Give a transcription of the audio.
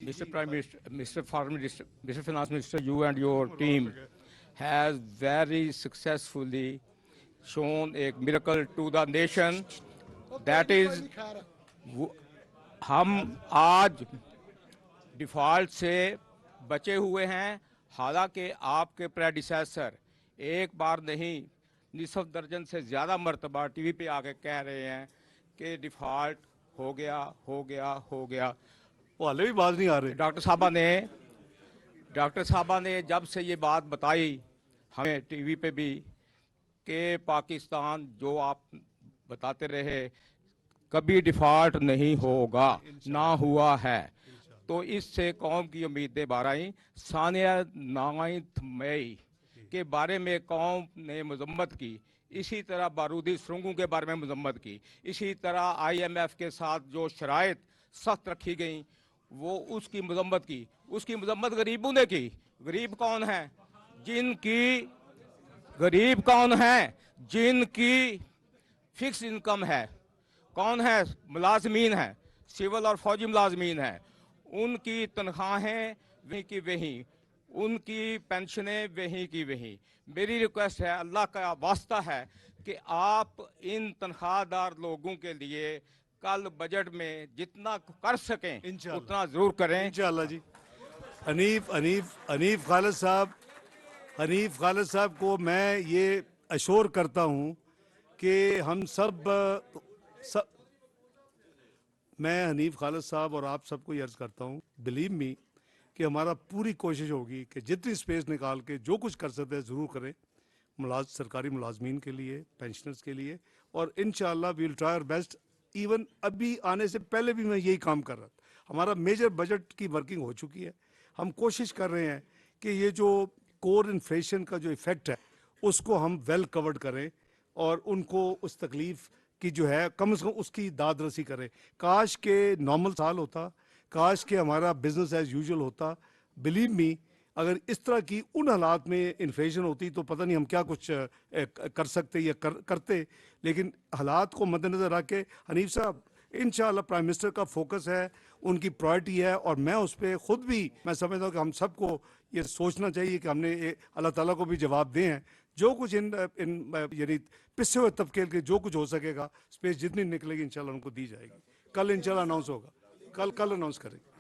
Mr. Prime Minister, Mr. Foreign Minister, Mr. Finance Minister, you and your team has very successfully shown a miracle to the nation. That is, हम आज default से बचे हुए हैं। हालांकि आपके predecessor एक बार नहीं निसफ दर्जन से ज़्यादा मरतबा टीवी पे आके कह रहे हैं कि डिफ़ॉल्ट हो गया हो गया हो गया। वो हाले भी बात नहीं आ रही। डॉक्टर साहबा ने जब से ये बात बताई हमें टीवी पे भी कि पाकिस्तान जो आप बताते रहे कभी डिफ़ॉल्ट नहीं होगा, ना हुआ है, तो इससे कौम की उम्मीदें बार आई। सानिया 9 मई के बारे में कौम ने मजम्मत की, इसी तरह बारूदी सुरंगों के बारे में मजम्मत की, इसी तरह IMF के साथ जो शराइत सख्त रखी गई वो उसकी मजम्मत की। उसकी मजम्मत गरीबों ने की। गरीब कौन है? जिनकी फिक्स इनकम है। कौन है? मुलाजमीन है, सिविल और फौजी मुलाजमीन है। उनकी तनख्वाहें वहीं की वहीं, उनकी पेंशनें वहीं की वहीं। मेरी रिक्वेस्ट है, अल्लाह का वास्ता है कि आप इन तनख्वाहदार लोगों के लिए कल बजट में जितना कर सकें उतना जरूर करें इंशाअल्लाह जी। हनीफ खालिद साहब को मैं ये अश्योर करता हूँ कि हम मैं हनीफ खालिद साहब और आप सबको ये अर्ज़ करता हूँ, बिलीव मी कि हमारा पूरी कोशिश होगी कि जितनी स्पेस निकाल के जो कुछ कर सकते हैं ज़रूर करें सरकारी मुलाजमीन के लिए, पेंशनर्स के लिए। और इंशाअल्लाह we will try our best. Even अभी आने से पहले भी मैं यही काम कर रहा था। हमारा मेजर बजट की वर्किंग हो चुकी है। हम कोशिश कर रहे हैं कि ये जो कोर इन्फ्लेशन का जो इफ़ेक्ट है उसको हम वेल कवर्ड करें और उनको उस तकलीफ़ की जो है कम से कम उसकी दाद रसी करें। काश के नॉर्मल साल होता, काश के हमारा बिजनेस एज यूजुअल होता। बिलीव मी, अगर इस तरह की उन हालात में इन्फ्लेशन होती तो पता नहीं हम क्या कुछ कर सकते या करते। लेकिन हालात को मद्देनज़र रख के हनीफ साहब इंशाअल्लाह प्राइम मिनिस्टर का फोकस है, उनकी प्रायोरिटी है। और मैं उस पर ख़ुद भी मैं समझता हूँ कि हम सबको ये सोचना चाहिए कि हमने अल्लाह ताला को भी जवाब दें हैं। जो कुछ इन यानी पिछड़े हुए तबके के जो कुछ हो सकेगा, स्पेस जितनी निकलेगी इंशाल्लाह उनको दी जाएगी। कल इंशाल्लाह अनाउंस होगा, कल अनाउंस करेंगे।